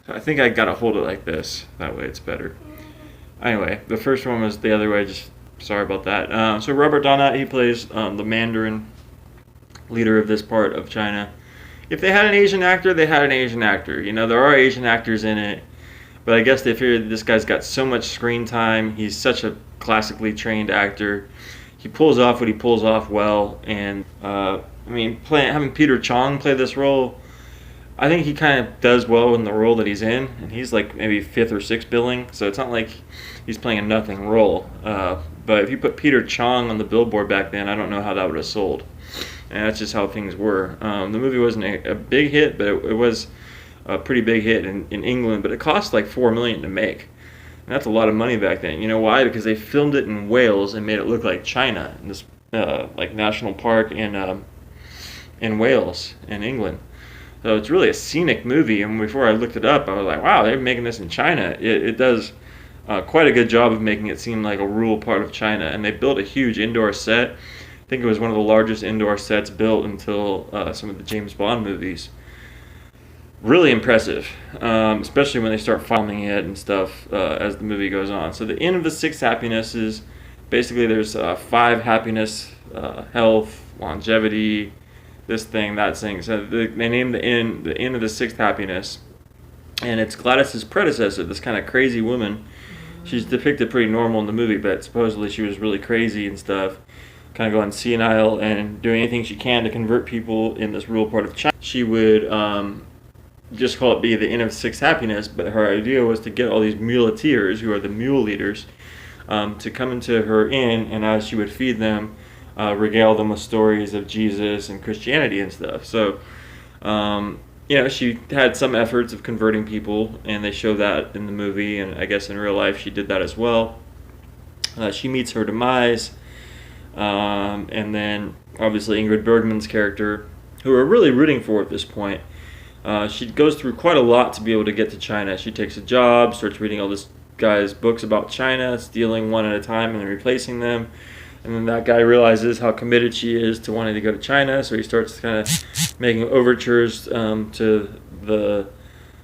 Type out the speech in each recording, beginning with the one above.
I think I gotta hold it like this. That way it's better. Anyway, the first one was the other way. Just sorry about that. So Robert Donat, he plays the Mandarin leader of this part of China. If they had an Asian actor, they had an Asian actor. You know, there are Asian actors in it, but I guess they figured this guy's got so much screen time. He's such a classically trained actor. He pulls off what he pulls off well, and I mean, having Peter Chong play this role, I think he kind of does well in the role that he's in, and he's like maybe fifth or sixth billing, so it's not like he's playing a nothing role. But if you put Peter Chong on the billboard back then, I don't know how that would have sold. And that's just how things were. The movie wasn't a big hit, but it was a pretty big hit in England, but it cost like $4 million to make. And that's a lot of money back then. You know why? Because they filmed it in Wales and made it look like China, in this like national park in Wales, in England. So it's really a scenic movie, and before I looked it up, I was like, wow, they're making this in China. It does quite a good job of making it seem like a rural part of China, and they built a huge indoor set. I think it was one of the largest indoor sets built until some of the James Bond movies. Really impressive, especially when they start filming it and stuff as the movie goes on. So the Inn of the Six Happinesses, basically there's 5 happiness, health, longevity, this thing, that thing. So they named the Inn of the Sixth Happiness, and it's Gladys's predecessor, this kind of crazy woman. She's depicted pretty normal in the movie, but supposedly she was really crazy and stuff, kind of going senile and doing anything she can to convert people in this rural part of China. She would just call it be the Inn of Six Happiness, but her idea was to get all these muleteers, who are the mule leaders, to come into her inn, and as she would feed them, regale them with stories of Jesus and Christianity and stuff. So, you know, she had some efforts of converting people, and they show that in the movie, and I guess in real life she did that as well. She meets her demise, and then obviously Ingrid Bergman's character, who we're really rooting for at this point. She goes through quite a lot to be able to get to China. She takes a job, starts reading all this guy's books about China, stealing one at a time and then replacing them. And then that guy realizes how committed she is to wanting to go to China, so he starts kind of making overtures to the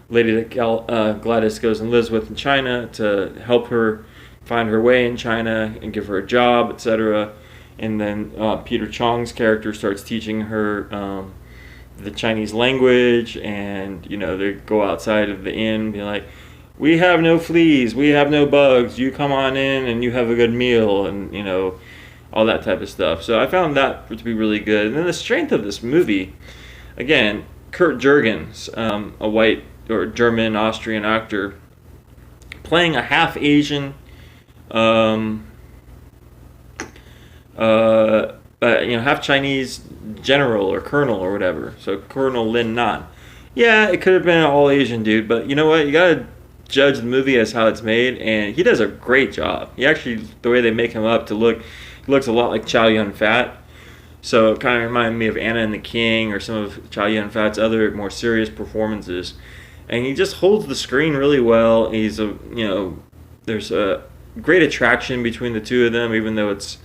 lady that Gladys goes and lives with in China to help her find her way in China and give her a job, etc. And then Peter Chong's character starts teaching her the Chinese language, and you know, they go outside of the inn and be like, we have no fleas, we have no bugs, you come on in and you have a good meal, and you know, all that type of stuff. So I found that to be really good. And then the strength of this movie, again, Kurt Jurgens, a white or German Austrian actor, playing a half Asian, half Chinese general or colonel or whatever. So Colonel Lin Nan. Yeah, it could have been an all Asian dude, but you know what? You gotta judge the movie as how it's made, and he does a great job. He actually, the way they make him up to look, he looks a lot like Chow Yun-fat. So it kind of reminded me of Anna and the King or some of Chow Yun-fat's other more serious performances. And he just holds the screen really well. He's there's a great attraction between the two of them, even though it's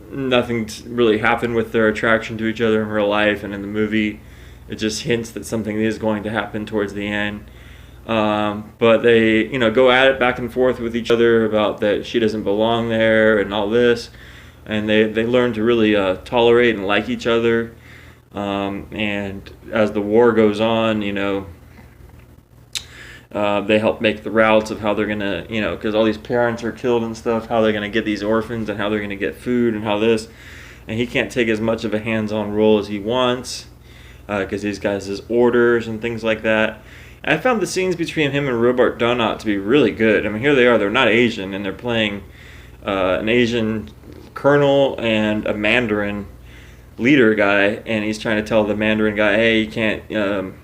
nothing really happened with their attraction to each other in real life, and in the movie it just hints that something is going to happen towards the end. But they, go at it back and forth with each other about that she doesn't belong there and all this, and they learn to really tolerate and like each other. And as the war goes on, they help make the routes of how they're gonna, because all these parents are killed and stuff, how they're gonna get these orphans and how they're gonna get food and how this, and he can't take as much of a hands-on role as he wants because he's got his orders and things like that. And I found the scenes between him and Robert Donat to be really good. I mean, here they are, they're not Asian, and they're playing an Asian colonel and a Mandarin leader guy, and he's trying to tell the Mandarin guy, hey, you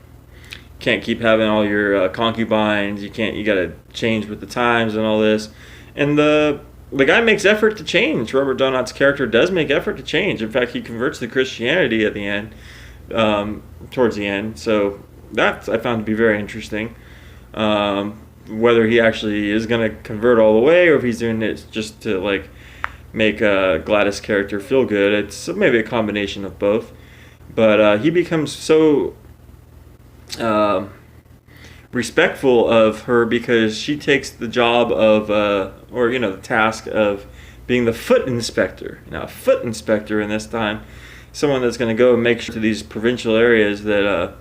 can't keep having all your concubines, you gotta change with the times and all this. And the guy makes effort to change. Robert Donat's character does make effort to change. In fact, he converts to Christianity at the end, towards the end. So that I found to be very interesting. Whether he actually is going to convert all the way, or if he's doing it just to make Gladys' character feel good. It's maybe a combination of both. But he becomes so respectful of her because she takes the job of, or the task of being the foot inspector. Now, a foot inspector in this time, someone that's going to go and make sure to these provincial areas that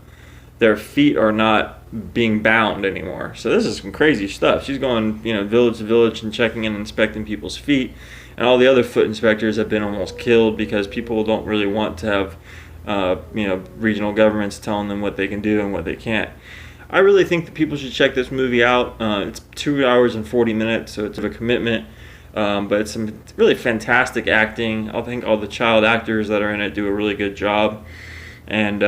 their feet are not being bound anymore. So this is some crazy stuff. She's going, village to village and checking and inspecting people's feet. And all the other foot inspectors have been almost killed because people don't really want to have, regional governments telling them what they can do and what they can't. I really think that people should check this movie out. It's 2 hours and 40 minutes, so it's a commitment. But it's some really fantastic acting. I think all the child actors that are in it do a really good job. And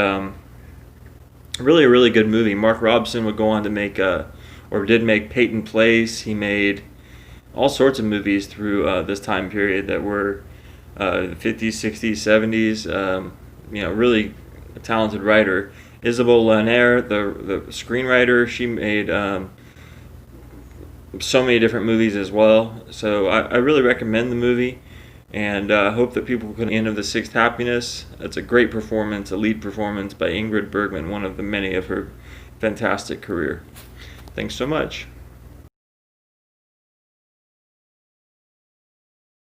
really a really good movie. Mark Robson would go on to make, did make Peyton Place. He made all sorts of movies through this time period that were 50s, 60s, 70s. Really a talented writer. Isabelle Laner, the screenwriter, she made so many different movies as well. So I really recommend the movie, and hope that people can end of The Sixth Happiness. It's a great performance, a lead performance by Ingrid Bergman, one of the many of her fantastic career. Thanks so much.